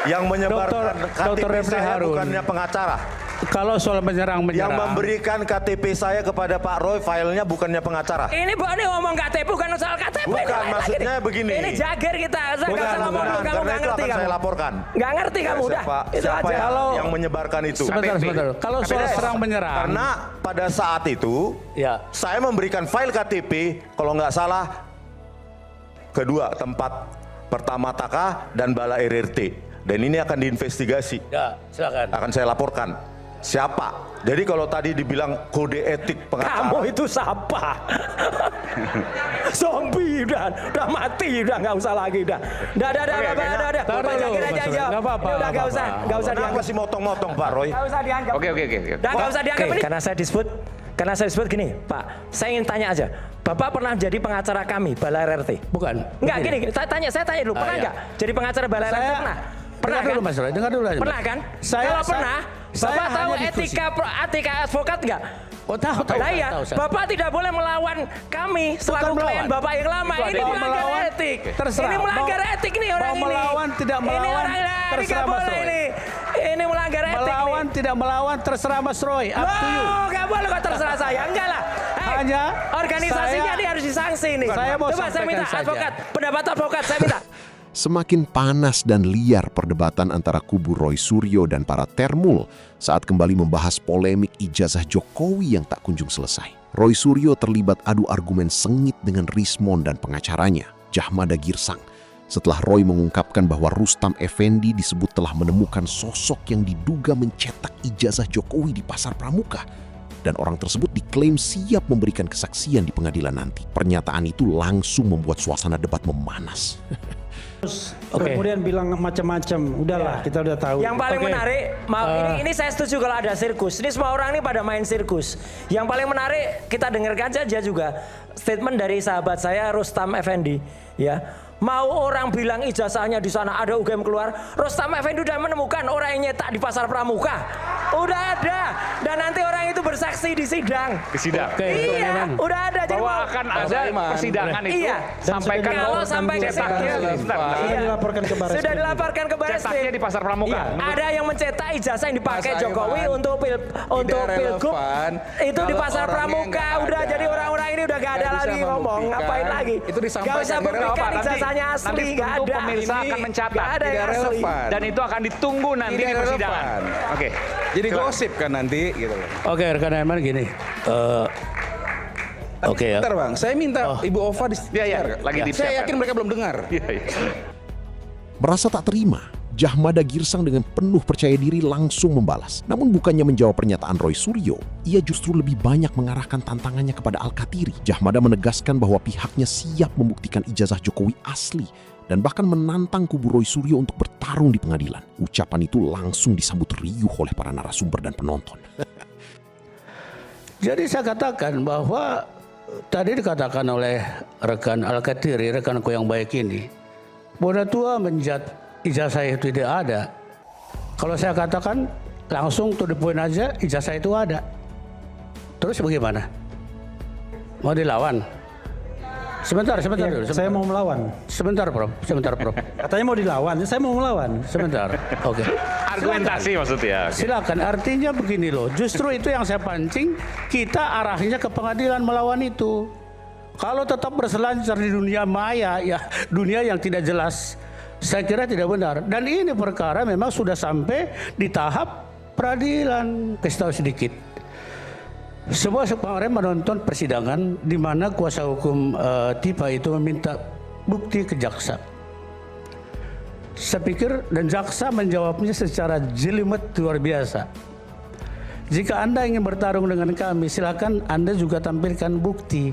Yang menyebarkan Dr. KTP Refli saya Harun. bukannya pengacara. Kalau soal menyerang, Yang memberikan KTP saya kepada Pak Roy filenya bukannya pengacara. Ini ngomong KTP bukan soal KTP. Bukan, maksudnya begini. Ini jager kita. Saya nggak usah ngomong dulu, kamu karena nggak itu ngerti akan kamu. saya laporkan. Nggak ngerti kamu udah. Itu Siapa aja. yang menyebarkan itu? Sebentar. Kalau soal serang menyerang. Karena pada saat itu Ya. saya memberikan file KTP kalau nggak salah kedua tempat pertama Taka dan Bala RRT, dan ini akan diinvestigasi. Ya, silakan. Akan saya laporkan siapa. Jadi kalau tadi dibilang kode etik pengacara, Kamu itu siapa? Zombie udah mati, udah nggak usah lagi udah. Udah. Bapak Jagir aja jawab. Nggak apa-apa, Udah nggak usah kenapa dianggap. sih motong-motong Pak Roy? Nggak usah dianggap. Oke. Udah nggak usah dianggap ini. Karena saya disebut gini, Pak. Saya ingin tanya aja. Bapak pernah jadi pengacara kami, Bala RRT? Bukan. Enggak, gini. Saya tanya dulu. Pernah iya. nggak jadi pengacara Bala RRT? Pernah. Pernah Dengar kan? dulu Mas Roy, dengar dulu aja. Pernah kan? Saya- Kalau pernah, saya Bapak tahu hanya diskusi. etika advokat nggak? Oh, tahu. Nah iya, tahu, saya. Bapak tidak boleh melawan kami selaku melawan. klien Bapak yang lama. Itu Ini ada melanggar melawan, etik. terserah. Ini melanggar Mau- etik nih orang mau ini. melawan, tidak Ini melawan, orang ini terserah nggak Mas boleh Roy. ini. Ini melanggar etik Melawan, nih. tidak melawan, terserah Mas Roy. Up to you. Oh, nggak boleh kok terserah saya. Enggak lah. Hanya organisasinya saya- ini harus disanksi nih. Saya mau Coba saya minta sampaikan saja. advokat, pendapat advokat saya minta. Semakin panas dan liar perdebatan antara kubu Roy Suryo dan para termul saat kembali membahas polemik ijazah Jokowi yang tak kunjung selesai. Roy Suryo terlibat adu argumen sengit dengan Rismon dan pengacaranya, Jahmada Girsang, setelah Roy mengungkapkan bahwa Rustam Effendi disebut telah menemukan sosok yang diduga mencetak ijazah Jokowi di Pasar Pramuka. Dan orang tersebut diklaim siap memberikan kesaksian di pengadilan nanti. Pernyataan itu langsung membuat suasana debat memanas. Kemudian bilang macam-macam. Udahlah, kita udah tahu. Yang paling menarik, ini saya setuju kalau ada sirkus. Ini semua orang ini pada main sirkus. Yang paling menarik kita dengarkan saja juga statement dari sahabat saya Rustam Effendi, ya. Mau orang bilang ijazahnya di sana ada UGM keluar, Rustam Effendi udah menemukan orang yang nyetak di Pasar Pramuka. Udah ada. Dan nanti orang itu bersaksi di sidang. Di sidang. Iya, udah ada. Jadi Bahwa mau- akan ada persidangan itu. Iya. Sampaikan Kalau bahwa sampai ke cetaknya sidang. Sudah dilaporkan ke Baris. Sudah dilaporkan ke Baris. cetaknya di Pasar Pramuka. Iya, ada yang mencetak ijazah yang dipakai Mas Jokowi Aiman, untuk Pilgub. relevan Itu di kalau Pasar orangnya Pramuka nggak udah ada. jadi orang-orang ini udah gak ada Nggak bisa lagi ngomong, membuktikan. ngapain lagi? Itu disampaikan Gak usah nggak buktikan relevan. ijazahnya Nanti asli, gak tentu ada. pemirsa akan mencatat. Gak ada yang Tidak asli. relevan. Dan itu akan ditunggu nanti Tidak di persidangan. relevan. Oke. Jadi gosip kan nanti gitu loh. Oke, rekan Aiman gini. Oke ya. Bentar Bang, saya minta Ibu Ova di Iya, lagi Saya disiapkan. yakin mereka belum dengar. Iya. Merasa tak terima, Jahmada Girsang dengan penuh percaya diri langsung membalas. Namun bukannya menjawab pernyataan Roy Suryo, ia justru lebih banyak mengarahkan tantangannya kepada Al-Katiri. Jahmada menegaskan bahwa pihaknya siap membuktikan ijazah Jokowi asli dan bahkan menantang kubu Roy Suryo untuk bertarung di pengadilan. Ucapan itu langsung disambut riuh oleh para narasumber dan penonton. Jadi saya katakan bahwa tadi dikatakan oleh rekan Al-Katiri, rekanku yang baik ini, Boda tua menjat ijazah itu tidak ada. Kalau saya katakan langsung to the point aja, ijazah itu ada. Terus bagaimana? Mau dilawan? Sebentar dulu. Saya mau melawan. Sebentar, Prof. Katanya mau dilawan, saya mau melawan. Sebentar. Oke. Argumentasi maksudnya. Oke. Silakan. Artinya begini loh. Justru itu yang saya pancing. Kita arahnya ke pengadilan melawan itu. Kalau tetap berselancar di dunia maya, ya dunia yang tidak jelas, saya kira tidak benar. Dan ini perkara memang sudah sampai di tahap peradilan. Kasih tahu sedikit. Semua kemarin menonton persidangan di mana kuasa hukum Tipa itu meminta bukti ke jaksa. Saya pikir dan jaksa menjawabnya secara jelimet luar biasa. Jika Anda ingin bertarung dengan kami, silakan Anda juga tampilkan bukti.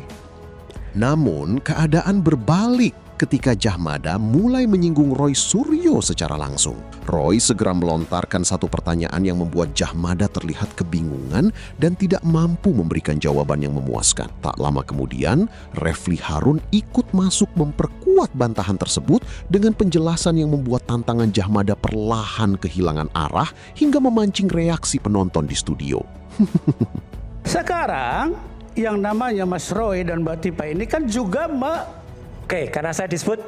Namun keadaan berbalik ketika Jahmada mulai menyinggung Roy Suryo secara langsung. Roy segera melontarkan satu pertanyaan yang membuat Jahmada terlihat kebingungan dan tidak mampu memberikan jawaban yang memuaskan. Tak lama kemudian, Refli Harun ikut masuk memperkuat bantahan tersebut dengan penjelasan yang membuat tantangan Jahmada perlahan kehilangan arah hingga memancing reaksi penonton di studio. Sekarang yang namanya Mas Roy dan Mbak Tipa ini kan juga Oke, karena saya disebut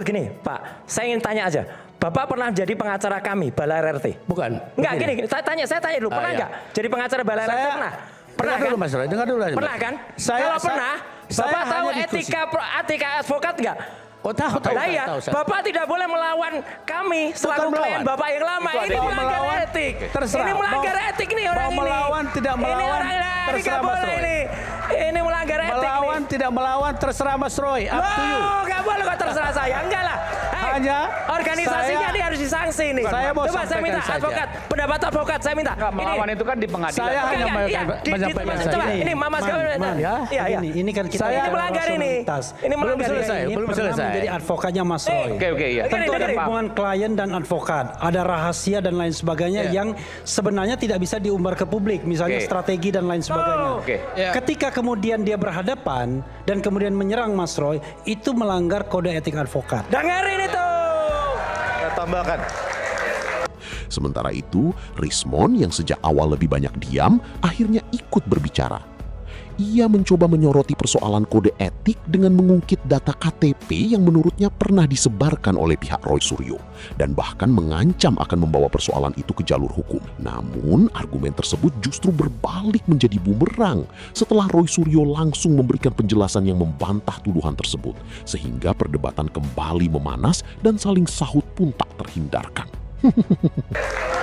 gini, Pak. Saya ingin tanya aja. Bapak pernah jadi pengacara kami, Bala RRT? Bukan. Enggak, gini, saya tanya dulu, pernah iya. enggak jadi pengacara Bala RRT? Pernah? Pernah Dengar kan? dulu Mas Roy, dengar dulu. Pernah kan? Kalau pernah, Bapak tahu hanya diskusi. etika advokat enggak? Oh tahu. Nah iya, Bapak tidak boleh melawan kami selaku klien melawan. Bapak yang lama. Ini Mau melanggar melawan, etik. terserah. Ini melanggar etik nih orang mau ini. melawan, tidak melawan, Ini orang ini terserah nggak Mas boleh Roy. ini. Ini melanggar etik Melawan nih. tidak melawan terserah Mas Roy. Up to you. Oh, nggak boleh kok terserah saya. Enggak lah. Hei, Hanya organisasinya saya- ini harus disangsi nih. Saya mau Coba saya minta sampaikan saja. advokat, pendapat advokat saya minta. Nggak, melawan itu kan di pengadilan. Saya hanya menyampaikan saja. Coba ini Mama sekalian. ya. Iya, iya. Ini kan kita Saya bicara melanggar ini. rasionalitas. Ini Belum melanggar ini. selesai. Ini Belum pernah selesai. menjadi advokatnya Mas Roy. Oke, iya. Tentu ada Dengerin. hubungan klien dan advokat, ada rahasia dan lain sebagainya yang sebenarnya tidak bisa diumbar ke publik, misalnya Oke. strategi dan lain sebagainya. Oke. Ketika kemudian dia berhadapan dan kemudian menyerang Mas Roy, itu melanggar kode etik advokat. Dengerin itu. Saya tambahkan. Sementara itu, Rismon yang sejak awal lebih banyak diam, akhirnya ikut berbicara. Ia mencoba menyoroti persoalan kode etik dengan mengungkit data KTP yang menurutnya pernah disebarkan oleh pihak Roy Suryo dan bahkan mengancam akan membawa persoalan itu ke jalur hukum. Namun, argumen tersebut justru berbalik menjadi bumerang setelah Roy Suryo langsung memberikan penjelasan yang membantah tuduhan tersebut, sehingga perdebatan kembali memanas dan saling sahut pun tak terhindarkan.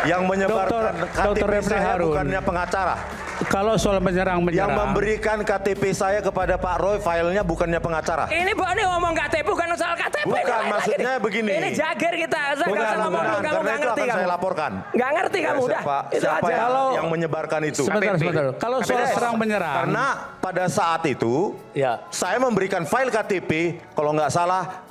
Yang menyebarkan Dr. KTP Refli saya Harun. bukannya pengacara. Kalau soal menyerang, Yang memberikan KTP saya kepada Pak Roy filenya bukannya pengacara. Ini ngomong KTP bukan soal KTP. Bukan, ini lain maksudnya lagi. begini. Ini jager kita. Saya nggak usah ngomong, kamu karena nggak itu ngerti akan kamu. saya laporkan. Nggak ngerti kamu udah. Itu Siapa aja. yang menyebarkan itu? Sebentar. Kalau soal Beres. serang menyerang. Karena pada saat itu Ya. saya memberikan file KTP kalau nggak salah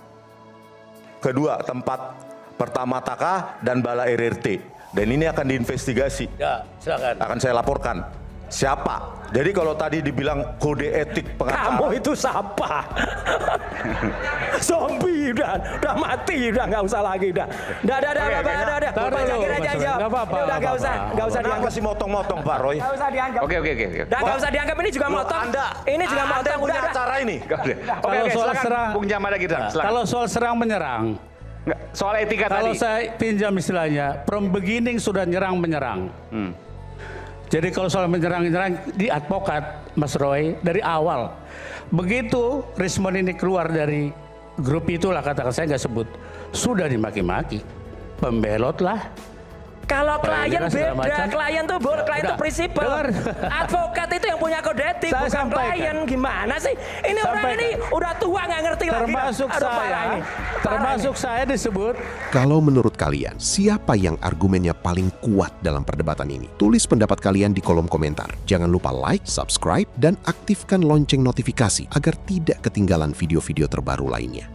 kedua tempat pertama Taka dan Bala RRT. Dan ini akan diinvestigasi. Ya, silakan. Akan saya laporkan. Siapa? Jadi kalau tadi dibilang kode etik pengacara. Kamu itu siapa? Zombie udah mati, udah nggak usah lagi, udah. Udah. Taruh Pak dulu, Zakir aja Mas Roy. aja. Nggak apa-apa, Udah nggak usah Kenapa dianggap. sih motong-motong Pak Roy? Nggak usah dianggap. Oke. Udah nggak usah dianggap, ini juga motong. Ini juga Anda motong. punya Udah. acara ini. Oke, Kalau soal silakan. serang- Bung Jamal lagi, silakan. Kalau soal serang menyerang, Nggak, soal etika kalau tadi. saya pinjam istilahnya, from beginning sudah nyerang menyerang. Jadi kalau soal menyerang di advokat Mas Roy dari awal. Begitu Rismon ini keluar dari grup itulah, katakan saya nggak sebut, sudah dimaki-maki, pembelot lah. Kalau klien Ini kan segala beda, macam. klien tuh klien tuh Udah, prinsipal. dengar. Advokat itu yang punya kode etik, Saya bukan sampaikan. klien. Gimana sih? Ini orang Sampaikan. ini udah tua nggak ngerti Termasuk lagi. Aduh, parah saya, ini. termasuk saya disebut. Kalau menurut kalian, siapa yang argumennya paling kuat dalam perdebatan ini? Tulis pendapat kalian di kolom komentar. Jangan lupa like, subscribe, dan aktifkan lonceng notifikasi agar tidak ketinggalan video-video terbaru lainnya.